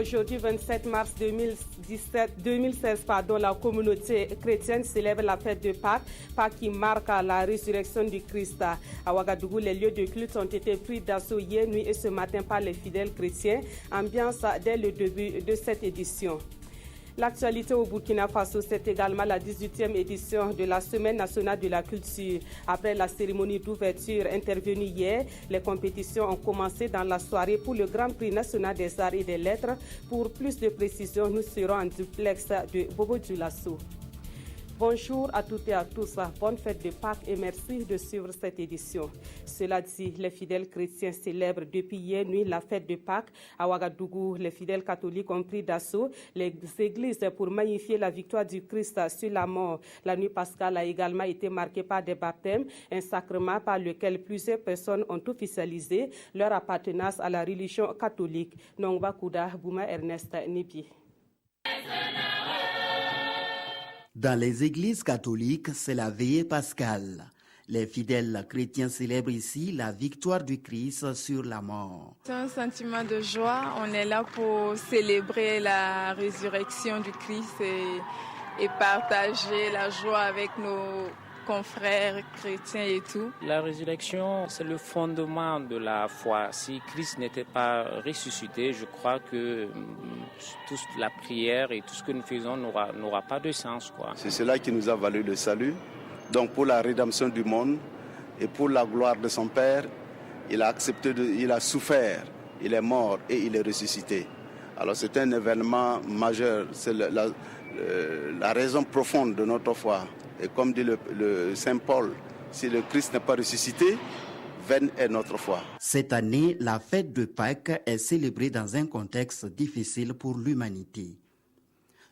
Aujourd'hui, 27 mars 2016, la communauté chrétienne célèbre la fête de Pâques, Pâques qui marque la résurrection du Christ. À Ouagadougou, les lieux de culte ont été pris d'assaut hier nuit et ce matin par les fidèles chrétiens. Ambiance dès le début de cette édition. L'actualité au Burkina Faso, c'est également la 18e édition de la Semaine nationale de la culture. Après la cérémonie d'ouverture intervenue hier, les compétitions ont commencé dans la soirée pour le Grand Prix national des arts et des lettres. Pour plus de précisions, nous serons en duplex de Bobo Dioulasso. Bonjour à toutes et à tous, bonne fête de Pâques et merci de suivre cette édition. Cela dit, les fidèles chrétiens célèbrent depuis hier nuit la fête de Pâques. À Ouagadougou, les fidèles catholiques ont pris d'assaut les églises pour magnifier la victoire du Christ sur la mort. La nuit pascale a également été marquée par des baptêmes, un sacrement par lequel plusieurs personnes ont officialisé leur appartenance à la religion catholique. Nongba Kouda, Bouma Ernest Nibi. Dans les églises catholiques, c'est la veillée pascale. Les fidèles chrétiens célèbrent ici la victoire du Christ sur la mort. C'est un sentiment de joie. On est là pour célébrer la résurrection du Christ et partager la joie avec nos confrères chrétiens et tout. La résurrection, c'est le fondement de la foi. Si Christ n'était pas ressuscité, je crois que toute la prière et tout ce que nous faisons n'aura pas de sens, quoi. C'est cela qui nous a valu le salut. Donc pour la rédemption du monde et pour la gloire de son Père, il a accepté, il a souffert, il est mort et il est ressuscité. Alors c'est un événement majeur, c'est la raison profonde de notre foi. Et comme dit le Saint Paul, si le Christ n'est pas ressuscité, vaine est notre foi. Cette année, la fête de Pâques est célébrée dans un contexte difficile pour l'humanité.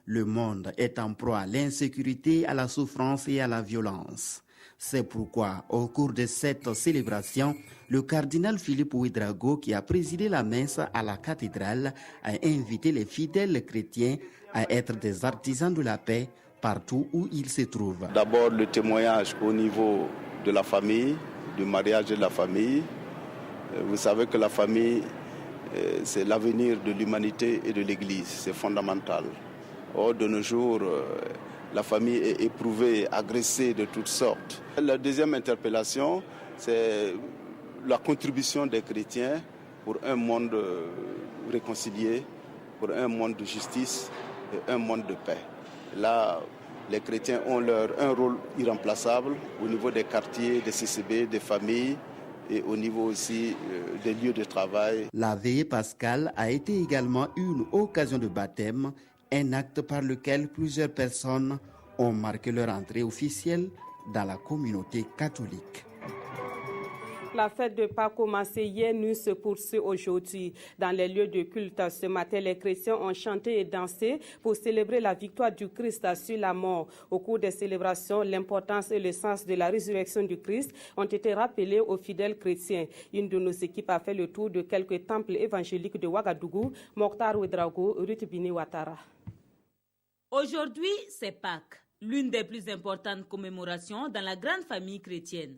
Le monde est en proie à l'insécurité, à la souffrance et à la violence. C'est pourquoi, au cours de cette célébration, le cardinal Philippe Ouédraogo, qui a présidé la messe à la cathédrale, a invité les fidèles chrétiens à être des artisans de la paix partout où ils se trouvent. D'abord, le témoignage au niveau de la famille, du mariage de la famille. Vous savez que la famille, c'est l'avenir de l'humanité et de l'Église, c'est fondamental. Or, de nos jours, la famille est éprouvée, agressée de toutes sortes. La deuxième interpellation, c'est la contribution des chrétiens pour un monde réconcilié, pour un monde de justice et un monde de paix. Là, les chrétiens ont un rôle irremplaçable au niveau des quartiers, des CCB, des familles et au niveau aussi des lieux de travail. La veillée pascale a été également une occasion de baptême, un acte par lequel plusieurs personnes ont marqué leur entrée officielle dans la communauté catholique. La fête de Pâques commencée hier nuit se poursuit aujourd'hui. Dans les lieux de culte, ce matin, les chrétiens ont chanté et dansé pour célébrer la victoire du Christ sur la mort. Au cours des célébrations, l'importance et le sens de la résurrection du Christ ont été rappelés aux fidèles chrétiens. Une de nos équipes a fait le tour de quelques temples évangéliques de Ouagadougou, Mokhtar Ouedraogo, Ruth Bini Ouattara. Aujourd'hui, c'est Pâques, l'une des plus importantes commémorations dans la grande famille chrétienne.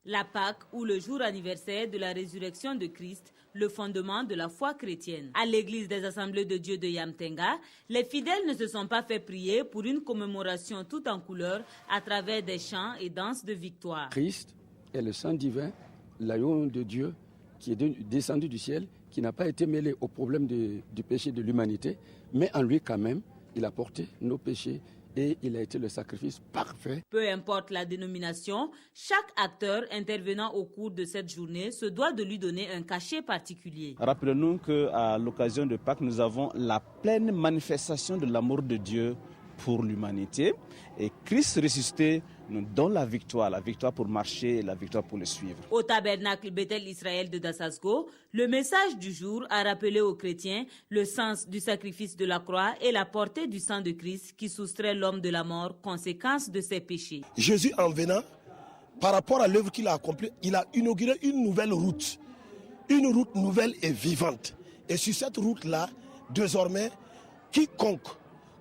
La Pâque ou le jour anniversaire de la résurrection de Christ, le fondement de la foi chrétienne. À l'église des Assemblées de Dieu de Yamtenga, les fidèles ne se sont pas fait prier pour une commémoration tout en couleurs à travers des chants et danses de victoire. Christ est le sang divin, l'agneau de Dieu qui est descendu du ciel, qui n'a pas été mêlé au problème du péché de l'humanité, mais en lui quand même, il a porté nos péchés. Et il a été le sacrifice parfait. Peu importe la dénomination, chaque acteur intervenant au cours de cette journée se doit de lui donner un cachet particulier. Rappelons-nous qu'à l'occasion de Pâques, nous avons la pleine manifestation de l'amour de Dieu pour l'humanité. Et Christ ressuscité nous donne la victoire pour marcher et la victoire pour le suivre. Au tabernacle Bethel Israël de Dassasco, le message du jour a rappelé aux chrétiens le sens du sacrifice de la croix et la portée du sang de Christ qui soustrait l'homme de la mort, conséquence de ses péchés. Jésus, en venant, par rapport à l'œuvre qu'il a accomplie, il a inauguré une nouvelle route nouvelle et vivante. Et sur cette route-là, désormais, quiconque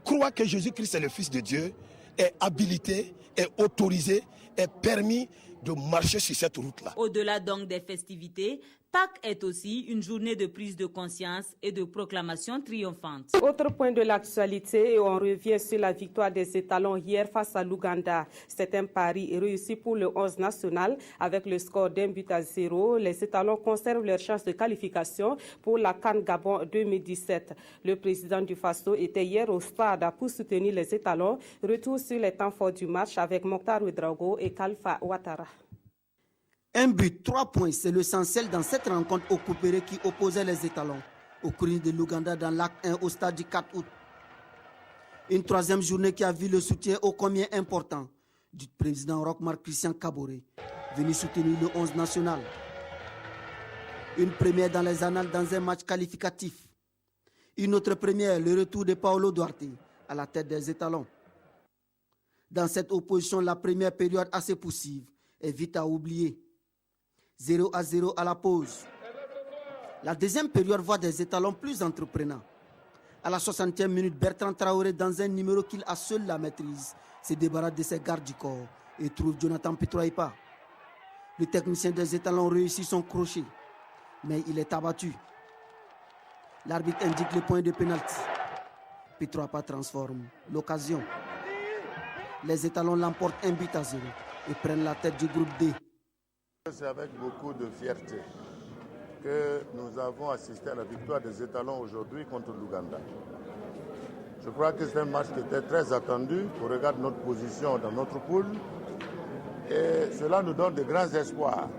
croit que Jésus-Christ est le Fils de Dieu est habilité, est autorisé, est permis de marcher sur cette route-là. Au-delà donc des festivités, Pâques est aussi une journée de prise de conscience et de proclamation triomphante. Autre point de l'actualité, et on revient sur la victoire des étalons hier face à l'Ouganda. C'est un pari réussi pour le 11 national avec le score d'1-0. Les étalons conservent leur chance de qualification pour la CAN Gabon 2017. Le président du Faso était hier au stade pour soutenir les étalons. Retour sur les temps forts du match avec Mokhtar Ouedraogo et Kalfa Ouattara. Un but, 3 points, c'est l'essentiel dans cette rencontre au coupéré qui opposait les étalons au Crunch de l'Ouganda dans l'acte 1 au stade du 4 août. Une troisième journée qui a vu le soutien ô combien important du président Roch-Marc Christian Kaboré, venu soutenir le 11 national. Une première dans les annales dans un match qualificatif. Une autre première, le retour de Paolo Duarte à la tête des étalons. Dans cette opposition, la première période assez poussive est vite à oublier. 0-0 à la pause. La deuxième période voit des étalons plus entreprenants. À la 60e minute, Bertrand Traoré, dans un numéro qu'il a seul la maîtrise, se débarrasse de ses gardes du corps et trouve Jonathan Pitroipa. Le technicien des étalons réussit son crochet, mais il est abattu. L'arbitre indique le point de pénalty. Pitroipa transforme l'occasion. Les étalons l'emportent 1-0 et prennent la tête du groupe D. C'est avec beaucoup de fierté que nous avons assisté à la victoire des étalons aujourd'hui contre l'Ouganda. Je crois que c'est un match qui était très attendu au regard de notre position dans notre poule et cela nous donne de grands espoirs.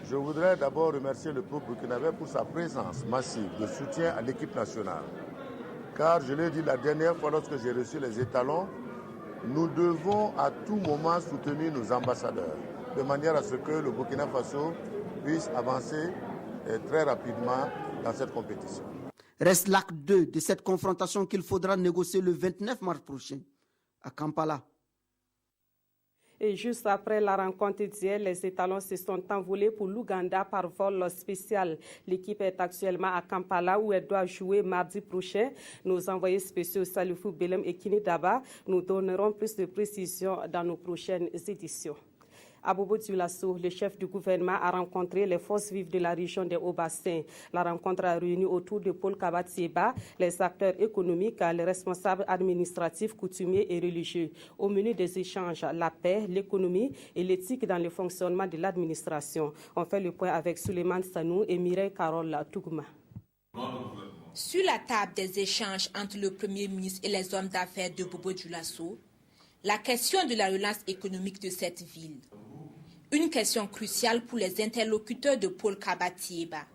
Je voudrais d'abord remercier le peuple burkinabé pour sa présence massive de soutien à l'équipe nationale. Car je l'ai dit la dernière fois lorsque j'ai reçu les étalons, nous devons à tout moment soutenir nos ambassadeurs, de manière à ce que le Burkina Faso puisse avancer très rapidement dans cette compétition. Reste l'acte 2 de cette confrontation qu'il faudra négocier le 29 mars prochain à Kampala. Et juste après la rencontre d'hier, les étalons se sont envolés pour l'Ouganda par vol spécial. L'équipe est actuellement à Kampala où elle doit jouer mardi prochain. Nos envoyés spéciaux Salifou Belem et Kini Daba nous donneront plus de précisions dans nos prochaines éditions. À Bobo Dioulasso, le chef du gouvernement a rencontré les forces vives de la région des Hauts-Bassins. La rencontre a réuni autour de Paul Kabatieba les acteurs économiques, les responsables administratifs, coutumiers et religieux. Au menu des échanges, la paix, l'économie et l'éthique dans le fonctionnement de l'administration. On fait le point avec Souleymane Sanou et Mireille Carole Tougouma. Sur la table des échanges entre le Premier ministre et les hommes d'affaires de Bobo Dioulasso, la question de la relance économique de cette ville. Une question cruciale pour les interlocuteurs de Paul Kabatieba.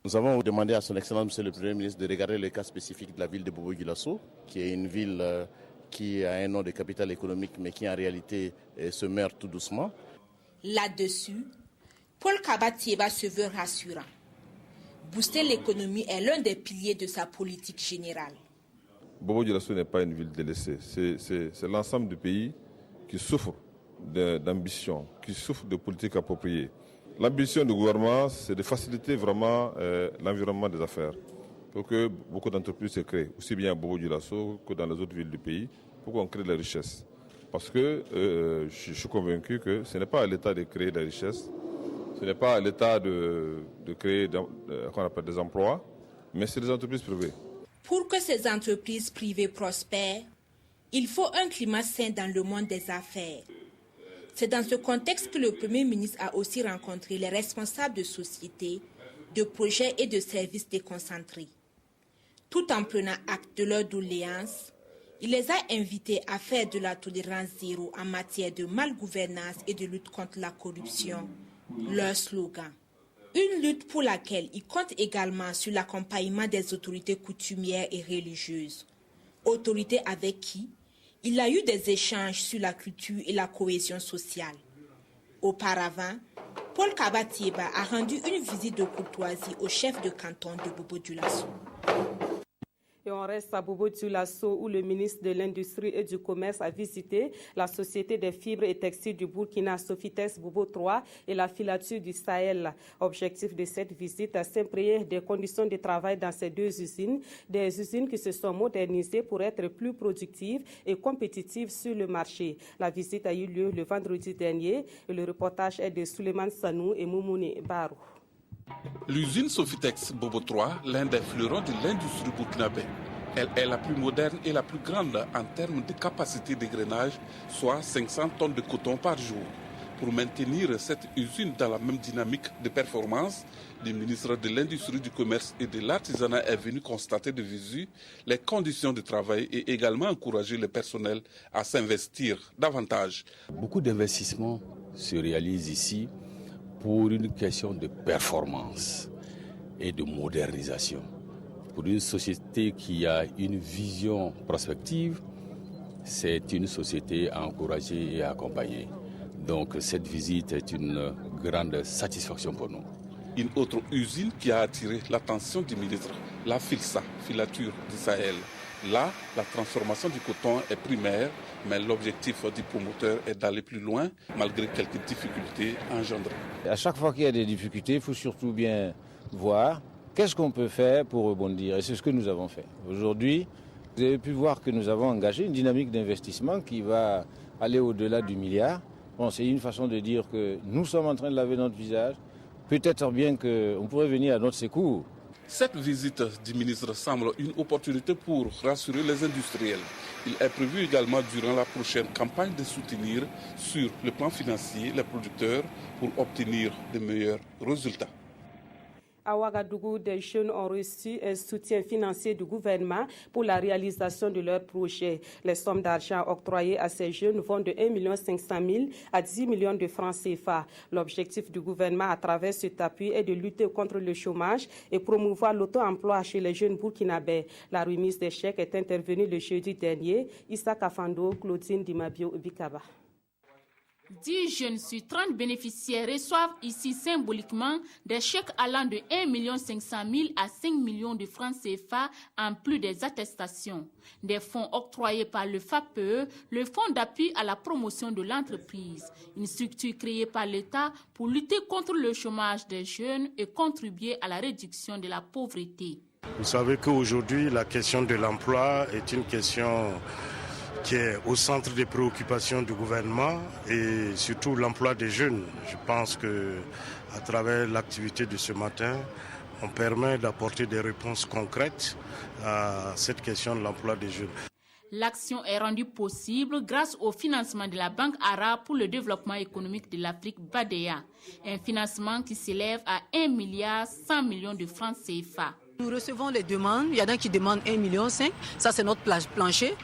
Nous avons demandé à son Excellence, Monsieur le Premier ministre, de regarder le cas spécifique de la ville de Bobo Dioulasso, qui est une ville qui a un nom de capitale économique, mais qui en réalité se meurt tout doucement. Là-dessus, Paul Kabatieba se veut rassurant. Booster l'économie est l'un des piliers de sa politique générale. Bobo Dioulasso n'est pas une ville délaissée, c'est l'ensemble du pays qui souffre d'ambition, qui souffre de politiques appropriées. L'ambition du gouvernement, c'est de faciliter vraiment l'environnement des affaires pour que beaucoup d'entreprises se créent, aussi bien à Bobo Dioulasso que dans les autres villes du pays, pour qu'on crée de la richesse. Parce que je suis convaincu que ce n'est pas à l'État de créer de la richesse, ce n'est pas à l'État de créer qu'on appelle des emplois, mais c'est des entreprises privées. Pour que ces entreprises privées prospèrent, il faut un climat sain dans le monde des affaires. C'est dans ce contexte que le Premier ministre a aussi rencontré les responsables de sociétés, de projets et de services déconcentrés. Tout en prenant acte de leur doléance, il les a invités à faire de la tolérance zéro en matière de malgouvernance et de lutte contre la corruption, leur slogan. Une lutte pour laquelle il compte également sur l'accompagnement des autorités coutumières et religieuses, autorités avec qui il a eu des échanges sur la culture et la cohésion sociale. Auparavant, Paul Kabatieba a rendu une visite de courtoisie au chef de canton de Bobo Dioulasso. Et on reste à Bobo Dioulasso où le ministre de l'Industrie et du Commerce a visité la Société des fibres et textiles du Burkina, Sofitex Bobo 3 et la filature du Sahel. Objectif de cette visite, s'imprégner des conditions de travail dans ces deux usines, des usines qui se sont modernisées pour être plus productives et compétitives sur le marché. La visite a eu lieu le vendredi dernier et le reportage est de Souleymane Sanou et Moumouni Barou. L'usine Sofitex Bobo 3, l'un des fleurons de l'industrie burkinabé. Elle est la plus moderne et la plus grande en termes de capacité d'égrenage, soit 500 tonnes de coton par jour. Pour maintenir cette usine dans la même dynamique de performance, le ministre de l'Industrie, du Commerce et de l'Artisanat est venu constater de visu les conditions de travail et également encourager le personnel à s'investir davantage. Beaucoup d'investissements se réalisent ici pour une question de performance et de modernisation. Pour une société qui a une vision prospective, c'est une société à encourager et à accompagner. Donc cette visite est une grande satisfaction pour nous. Une autre usine qui a attiré l'attention du ministre, la FILSA, Filature du Sahel. Là, la transformation du coton est primaire, mais l'objectif du promoteur est d'aller plus loin, malgré quelques difficultés engendrées. À chaque fois qu'il y a des difficultés, il faut surtout bien voir qu'est-ce qu'on peut faire pour rebondir. Et c'est ce que nous avons fait. Aujourd'hui, vous avez pu voir que nous avons engagé une dynamique d'investissement qui va aller au-delà du milliard. Bon, c'est une façon de dire que nous sommes en train de laver notre visage. Peut-être bien qu'on pourrait venir à notre secours. Cette visite du ministre semble une opportunité pour rassurer les industriels. Il est prévu également durant la prochaine campagne de soutenir sur le plan financier les producteurs pour obtenir de meilleurs résultats. À Ouagadougou, des jeunes ont reçu un soutien financier du gouvernement pour la réalisation de leurs projets. Les sommes d'argent octroyées à ces jeunes vont de 1 500 000 à 10 millions de francs CFA. L'objectif du gouvernement à travers cet appui est de lutter contre le chômage et promouvoir l'auto-emploi chez les jeunes burkinabés. La remise des chèques est intervenue le jeudi dernier. Issa Kafando, Claudine Dimabio, Bikaba. 10 jeunes sur 30 bénéficiaires reçoivent ici symboliquement des chèques allant de 1 500 000 à 5 millions de francs CFA en plus des attestations. Des fonds octroyés par le FAPE, le Fonds d'appui à la promotion de l'entreprise, une structure créée par l'État pour lutter contre le chômage des jeunes et contribuer à la réduction de la pauvreté. Vous savez qu'aujourd'hui, la question de l'emploi est une question qui est au centre des préoccupations du gouvernement et surtout l'emploi des jeunes. Je pense qu'à travers l'activité de ce matin, on permet d'apporter des réponses concrètes à cette question de l'emploi des jeunes. L'action est rendue possible grâce au financement de la Banque arabe pour le développement économique de l'Afrique, BADEA, un financement qui s'élève à 1,1 milliard de francs CFA. Nous recevons les demandes, il y en a qui demandent 1,5 million, ça c'est notre plancher.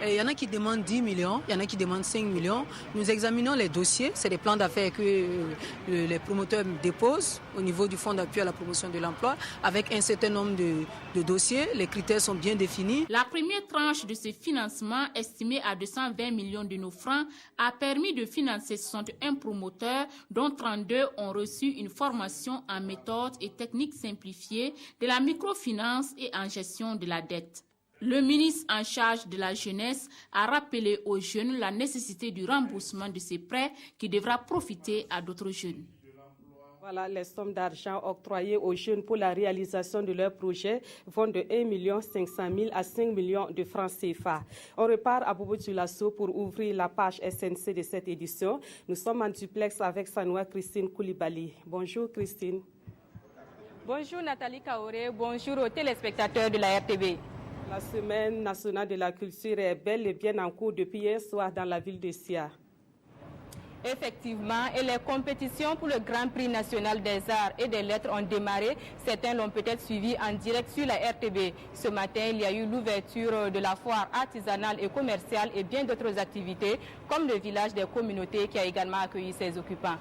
Et il y en a qui demandent 10 millions, il y en a qui demandent 5 millions. Nous examinons les dossiers, c'est des plans d'affaires que les promoteurs déposent au niveau du Fonds d'appui à la promotion de l'emploi avec un certain nombre de dossiers. Les critères sont bien définis. La première tranche de ce financement, estimée à 220 millions de nos francs, a permis de financer 61 promoteurs, dont 32 ont reçu une formation en méthodes et techniques simplifiées de la microfinance et en gestion de la dette. Le ministre en charge de la jeunesse a rappelé aux jeunes la nécessité du remboursement de ces prêts qui devra profiter à d'autres jeunes. Voilà, les sommes d'argent octroyées aux jeunes pour la réalisation de leurs projets vont de 1 500 000 à 5 millions de francs CFA. On repart à Bobo-Dioulasso pour ouvrir la page SNC de cette édition. Nous sommes en duplex avec Sanoua Christine Koulibaly. Bonjour Christine. Bonjour Nathalie Kaoré, bonjour aux téléspectateurs de la RTB. La Semaine nationale de la culture est bel et bien en cours depuis hier soir dans la ville de Sia. Effectivement, et les compétitions pour le Grand Prix national des arts et des lettres ont démarré. Certains l'ont peut-être suivi en direct sur la RTB. Ce matin, il y a eu l'ouverture de la foire artisanale et commerciale et bien d'autres activités, comme le village des communautés qui a également accueilli ses occupants.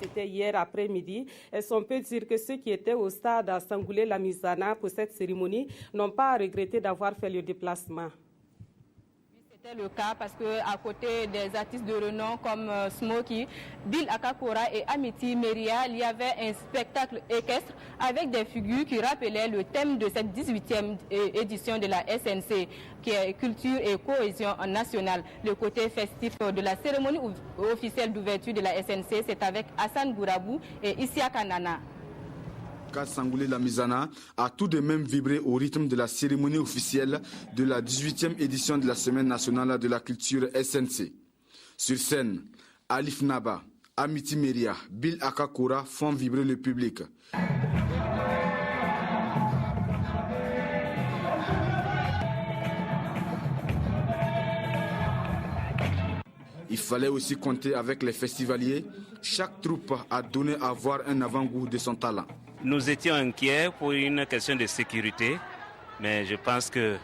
C'était hier après-midi. On peut dire que ceux qui étaient au stade à Sangoulé-la-Mizana pour cette cérémonie n'ont pas regretté d'avoir fait le déplacement. C'était le cas parce qu'à côté des artistes de renom comme Smokey, Bill Akakora et Amity Meria, il y avait un spectacle équestre avec des figures qui rappelaient le thème de cette 18e édition de la SNC, qui est culture et cohésion nationale. Le côté festif de la cérémonie officielle d'ouverture de la SNC, c'est avec Hassan Gourabou et Isia Kanana. Sangoulé-la-Mizana a tout de même vibré au rythme de la cérémonie officielle de la 18e édition de la Semaine nationale de la culture SNC. Sur scène, Alif Naba, Amity Meria, Bill Akakora font vibrer le public. Il fallait aussi compter avec les festivaliers. Chaque troupe a donné à voir un avant-goût de son talent. Nous étions inquiets pour une question de sécurité, mais je pense que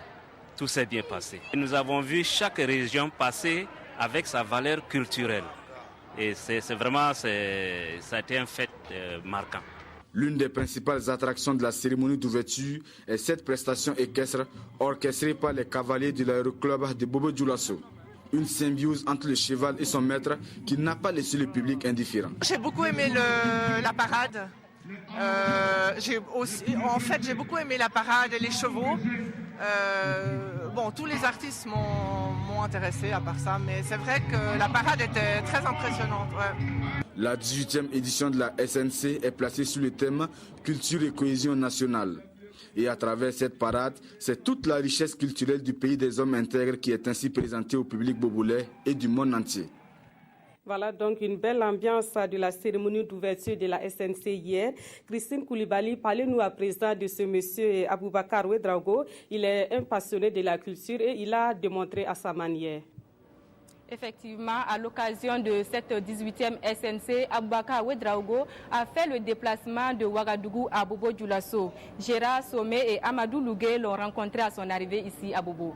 tout s'est bien passé. Nous avons vu chaque région passer avec sa valeur culturelle. Et ça a été un fait marquant. L'une des principales attractions de la cérémonie d'ouverture est cette prestation équestre orchestrée par les cavaliers de l'aéroclub de Bobo Dioulasso. Une symbiose entre le cheval et son maître qui n'a pas laissé le public indifférent. J'ai beaucoup aimé la parade. J'ai beaucoup aimé la parade et les chevaux. Tous les artistes m'ont intéressé à part ça, mais c'est vrai que la parade était très impressionnante. Ouais. La 18e édition de la SNC est placée sous le thème Culture et cohésion nationale. Et à travers cette parade, c'est toute la richesse culturelle du pays des hommes intègres qui est ainsi présentée au public bobolais et du monde entier. Voilà donc une belle ambiance de la cérémonie d'ouverture de la SNC hier. Christine Koulibaly, parlez-nous à présent de ce monsieur Aboubakar Ouedraogo. Il est un passionné de la culture et il a démontré à sa manière. Effectivement, à l'occasion de cette 18e SNC, Aboubakar Ouedraogo a fait le déplacement de Ouagadougou à Bobo Dioulasso. Gérard Somé et Amadou Lougué l'ont rencontré à son arrivée ici à Bobo.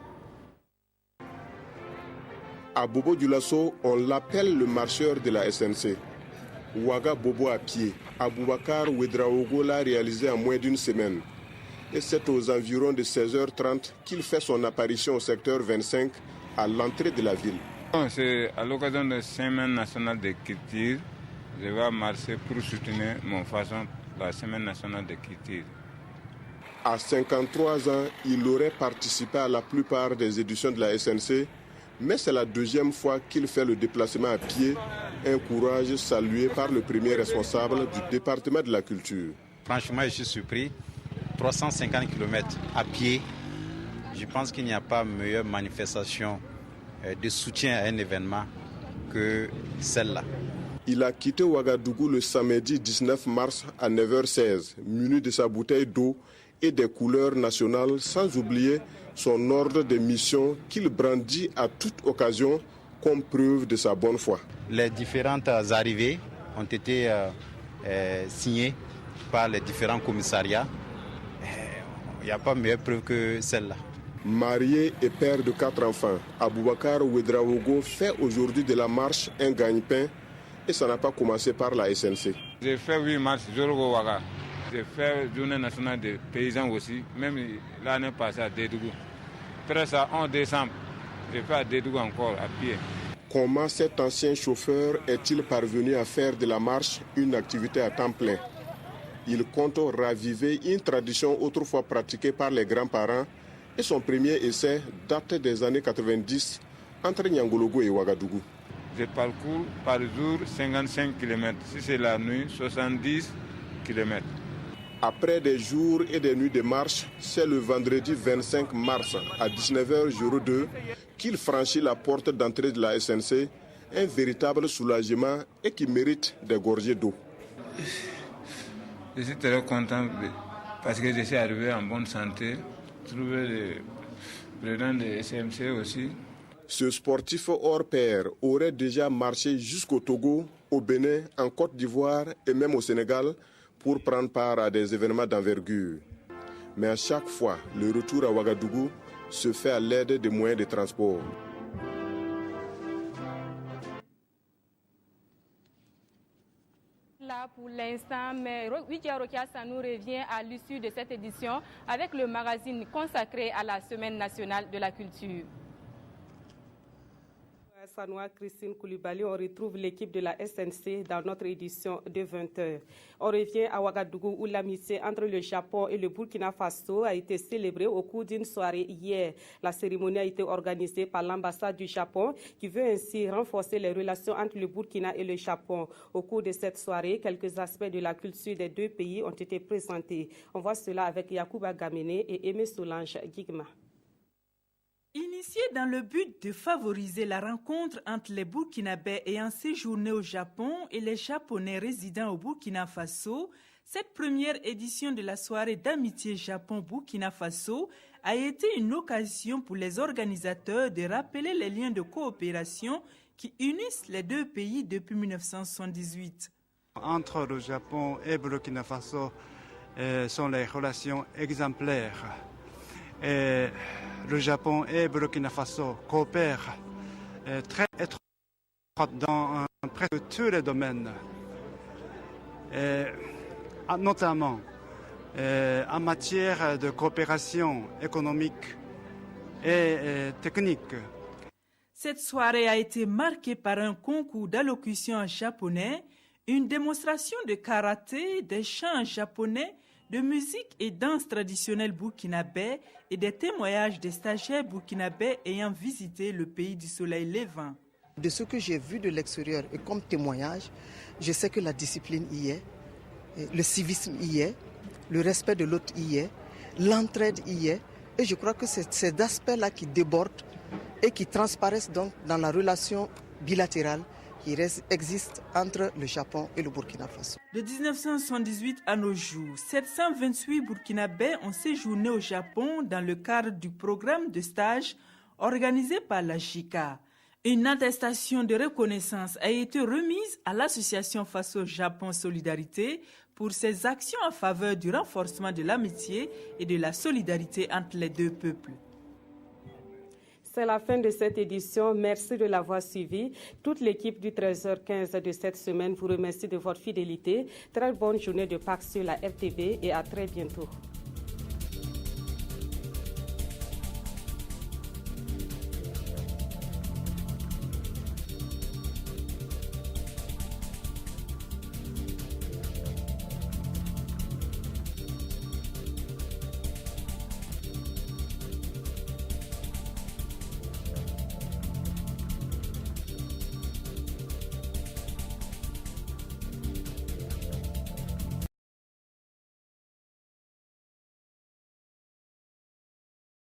À Bobo Dioulasso, on l'appelle le marcheur de la SNC. Ouaga Bobo à pied. Aboubakar Ouedraogo l'a réalisé en moins d'une semaine. Et c'est aux environs de 16h30 qu'il fait son apparition au secteur 25 à l'entrée de la ville. C'est à l'occasion de la Semaine nationale de culture. Je vais marcher pour soutenir mon façon la Semaine nationale de culture. À 53 ans, il aurait participé à la plupart des éditions de la SNC, mais c'est la deuxième fois qu'il fait le déplacement à pied, un courage salué par le premier responsable du département de la culture. Franchement, je suis surpris. 350 km à pied, je pense qu'il n'y a pas meilleure manifestation de soutien à un événement que celle-là. Il a quitté Ouagadougou le samedi 19 mars à 9h16, muni de sa bouteille d'eau et des couleurs nationales, sans oublier son ordre de mission qu'il brandit à toute occasion comme preuve de sa bonne foi. Les différentes arrivées ont été signées par les différents commissariats. Il n'y a pas meilleure preuve que celle-là. Marié et père de 4 enfants, Aboubakar Ouedraogo fait aujourd'hui de la marche un gagne-pain et ça n'a pas commencé par la SNC. J'ai fait 8 marches, Ouaga. J'ai fait journée nationale des paysans aussi, même l'année passée à Dédougou. Presque à 11 décembre, j'ai fait à Dédougou encore à pied. Comment cet ancien chauffeur est-il parvenu à faire de la marche une activité à temps plein? Il compte raviver une tradition autrefois pratiquée par les grands-parents et son premier essai date des années 90 entre Niangologo et Ouagadougou. Je parcours par jour 55 km. Si c'est la nuit, 70 km. Après des jours et des nuits de marche, c'est le vendredi 25 mars à 19h02 qu'il franchit la porte d'entrée de la SNC, un véritable soulagement et qui mérite des gorgées d'eau. Je suis très content parce que je suis arrivé en bonne santé, trouver le président de SMC aussi. Ce sportif hors pair aurait déjà marché jusqu'au Togo, au Bénin, en Côte d'Ivoire et même au Sénégal pour prendre part à des événements d'envergure. Mais à chaque fois, le retour à Ouagadougou se fait à l'aide des moyens de transport. Là pour l'instant, mais Wikia Rokia Sanou revient à l'issue de cette édition avec le magazine consacré à la Semaine nationale de la culture. Sanoua, Christine Koulibaly, on retrouve l'équipe de la SNC dans notre édition de 20h. On revient à Ouagadougou où l'amitié entre le Japon et le Burkina Faso a été célébrée au cours d'une soirée hier. La cérémonie a été organisée par l'ambassade du Japon qui veut ainsi renforcer les relations entre le Burkina et le Japon. Au cours de cette soirée, quelques aspects de la culture des deux pays ont été présentés. On voit cela avec Yacouba Gamene et Aimé Solange Guigma. Initié dans le but de favoriser la rencontre entre les Burkinabés ayant séjourné au Japon et les Japonais résidant au Burkina Faso, cette première édition de la soirée d'amitié Japon-Burkina Faso a été une occasion pour les organisateurs de rappeler les liens de coopération qui unissent les deux pays depuis 1978. Entre le Japon et Burkina Faso sont les relations exemplaires. Et le Japon et Burkina Faso coopèrent très étroitement dans presque tous les domaines, notamment en matière de coopération économique et technique. Cette soirée a été marquée par un concours d'allocution en japonais, une démonstration de karaté, des chants en japonais, de musique et danse traditionnelle burkinabé et des témoignages des stagiaires burkinabés ayant visité le pays du soleil levant. De ce que j'ai vu de l'extérieur et comme témoignage, je sais que la discipline y est, le civisme y est, le respect de l'autre y est, l'entraide y est. Et je crois que c'est ces aspects-là qui débordent et qui transparaissent donc dans la relation bilatérale qui existe entre le Japon et le Burkina Faso. De 1978 à nos jours, 728 Burkinabés ont séjourné au Japon dans le cadre du programme de stage organisé par la JICA. Une attestation de reconnaissance a été remise à l'association Faso-Japon Solidarité pour ses actions en faveur du renforcement de l'amitié et de la solidarité entre les deux peuples. C'est la fin de cette édition. Merci de l'avoir suivi. Toute l'équipe du 13h15 de cette semaine vous remercie de votre fidélité. Très bonne journée de Pâques sur la RTV et à très bientôt.